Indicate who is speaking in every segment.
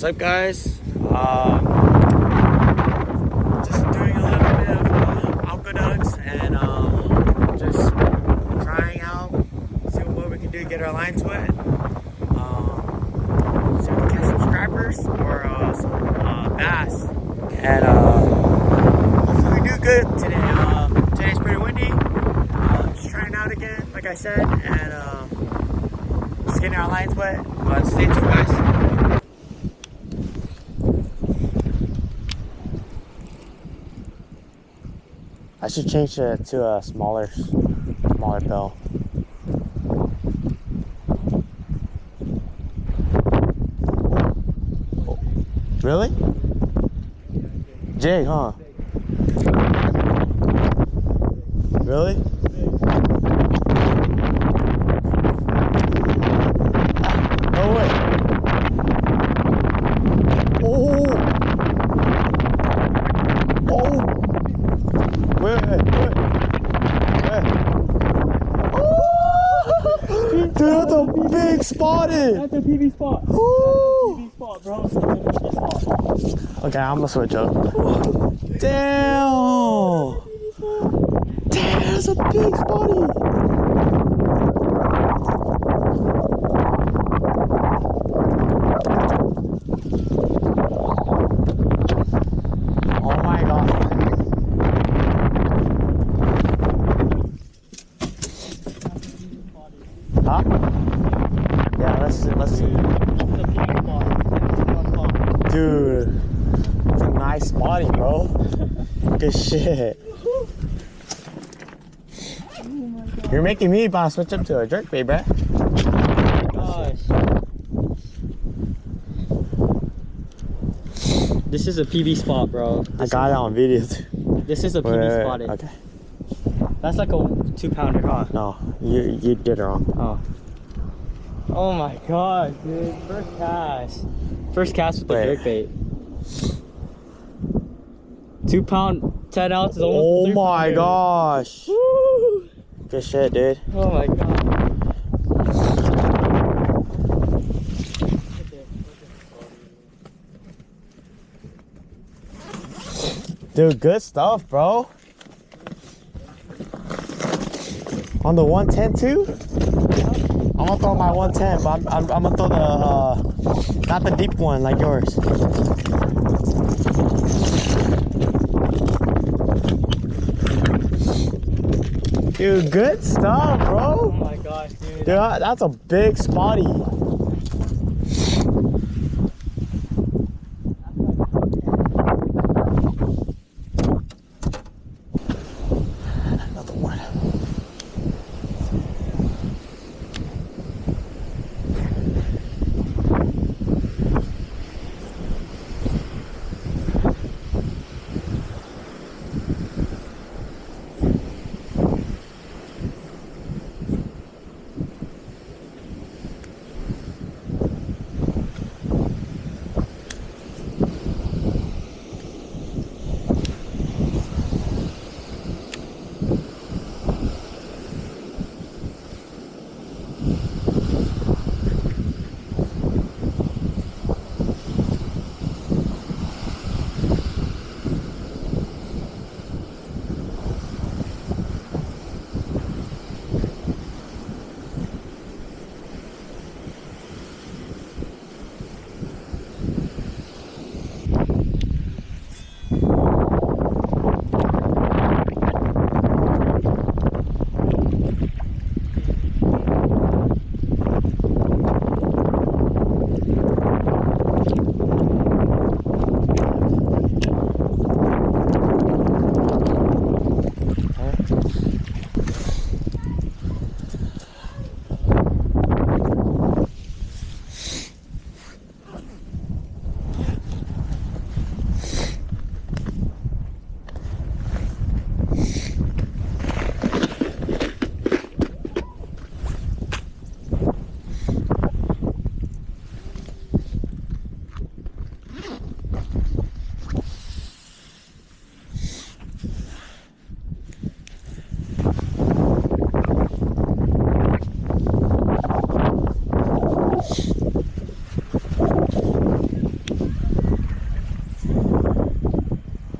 Speaker 1: What's up, guys? Just doing a little bit of aqueducts and just trying out, see what we can do to get our lines wet. See if we can get some scrappers or some bass. And hopefully we do good today. Today's pretty windy. Just trying out again, like I said, and just getting our lines wet. But stay tuned, guys. I should change it to a smaller bell. Oh, really? Jig, huh? Really? No way. Oh! Oh! Wait. Oh! Dude, that's a big spotted!
Speaker 2: That's a PB spot.
Speaker 1: Ooh.
Speaker 2: That's a PB spot, bro. That's a PB spot.
Speaker 1: Okay, I'm gonna switch up. Damn! Damn, that's a big spotty! Oh my god. Huh? Yeah, let's see. Dude, it's a nice spotty, bro. Good shit. You're making me about to switch up to a jerkbait, bruh.
Speaker 2: Oh my gosh. This is a PB spot, bro.
Speaker 1: I got it on video too.
Speaker 2: This is a PB spotted.
Speaker 1: Okay.
Speaker 2: That's like a 2-pounder, huh?
Speaker 1: No, you did it wrong.
Speaker 2: Oh. Oh my god, dude. First cast with the jerkbait. 2 pound, 10 ounces, almost.
Speaker 1: Oh my gosh.
Speaker 2: Woo!
Speaker 1: Good shit, dude.
Speaker 2: Oh my god.
Speaker 1: Dude, good stuff, bro. On the 110 too? I'm gonna throw my 110, but I'm gonna throw the, not the deep one like yours. Dude, good stuff, bro.
Speaker 2: Oh my gosh, dude.
Speaker 1: Dude, that's a big spotty. Another one.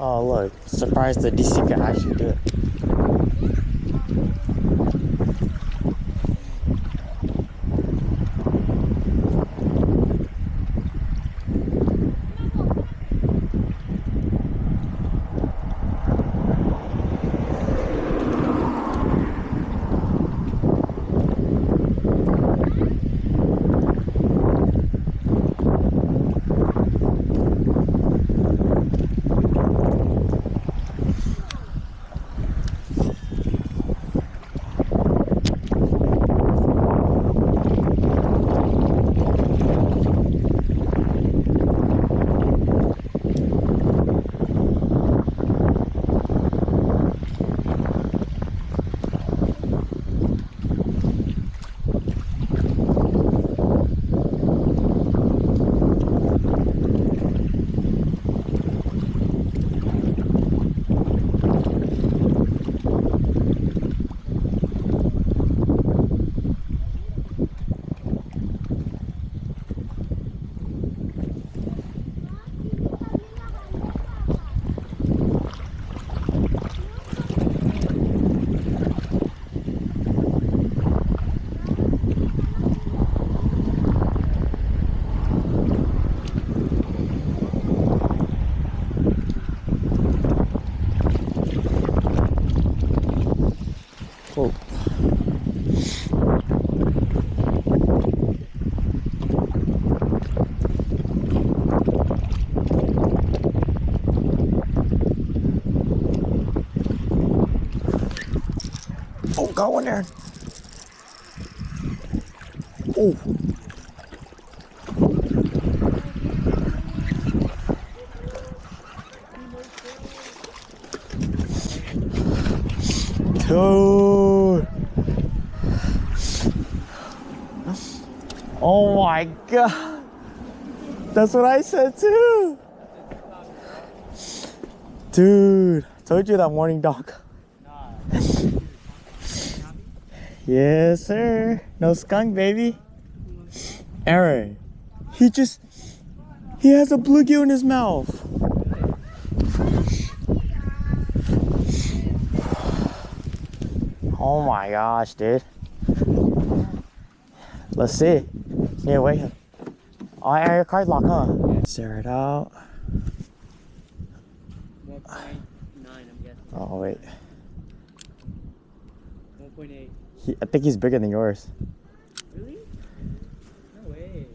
Speaker 1: Oh look, surprised the DC can actually do it. Oh. Oh, got one there. Oh. Dude. Oh my god. That's what I said too. Dude, told you that morning dog. Yes, sir. No skunk, baby. Aaron, he has a bluegill in his mouth. Oh my gosh, dude. Let's see. Yeah, wait. Oh, Aaron, your car's locked, huh? Zero it out.
Speaker 2: 1.9, I'm guessing.
Speaker 1: Oh, wait.
Speaker 2: 1.8.
Speaker 1: I think he's bigger than yours.
Speaker 2: Really? No way.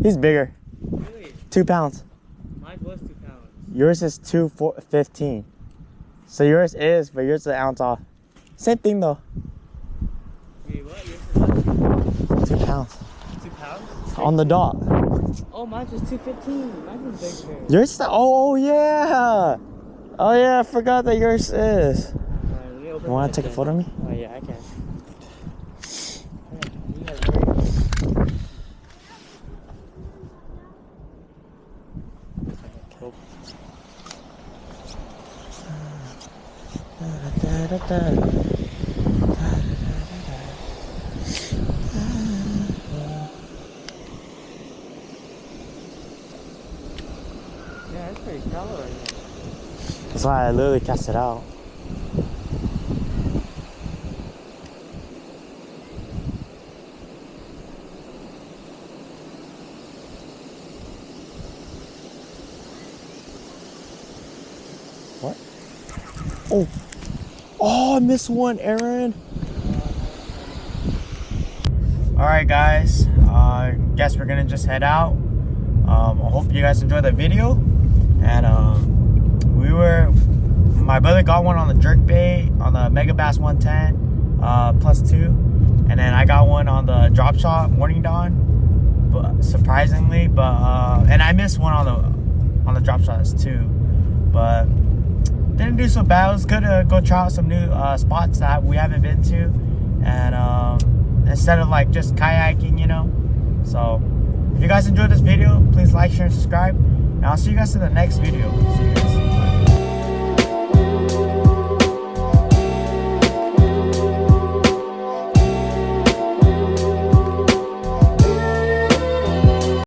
Speaker 1: He's bigger.
Speaker 2: Really?
Speaker 1: 2 pounds.
Speaker 2: Mine was 2 pounds.
Speaker 1: Yours is 2.15. So yours is, but yours is an ounce off. Same thing though.
Speaker 2: Wait, what? Yours is
Speaker 1: 2 pounds.
Speaker 2: 2 pounds?
Speaker 1: On the dot.
Speaker 2: Oh, mine's just 2.15. Mine's is bigger.
Speaker 1: Yours is, oh yeah. Oh yeah, I forgot that yours is.
Speaker 2: Alright, let me open
Speaker 1: You want
Speaker 2: it
Speaker 1: to take a
Speaker 2: then.
Speaker 1: photo of me?
Speaker 2: Oh yeah, I can. You guys Yeah, that's pretty shallow right now.
Speaker 1: That's why I literally cast it out. What? Oh. Oh, I missed one, Aaron. Alright guys, guess we're gonna just head out. I hope you guys enjoyed the video. And my brother got one on the jerk bait on the Mega Bass 110 +2, and then I got one on the drop shot Morning Dawn, but surprisingly, and I missed one on the drop shots too, but didn't do so bad. It was good to go try out some new spots that we haven't been to, and instead of like just kayaking, you know. So if you guys enjoyed this video, please like, share, and subscribe, and I'll see you guys in the next video.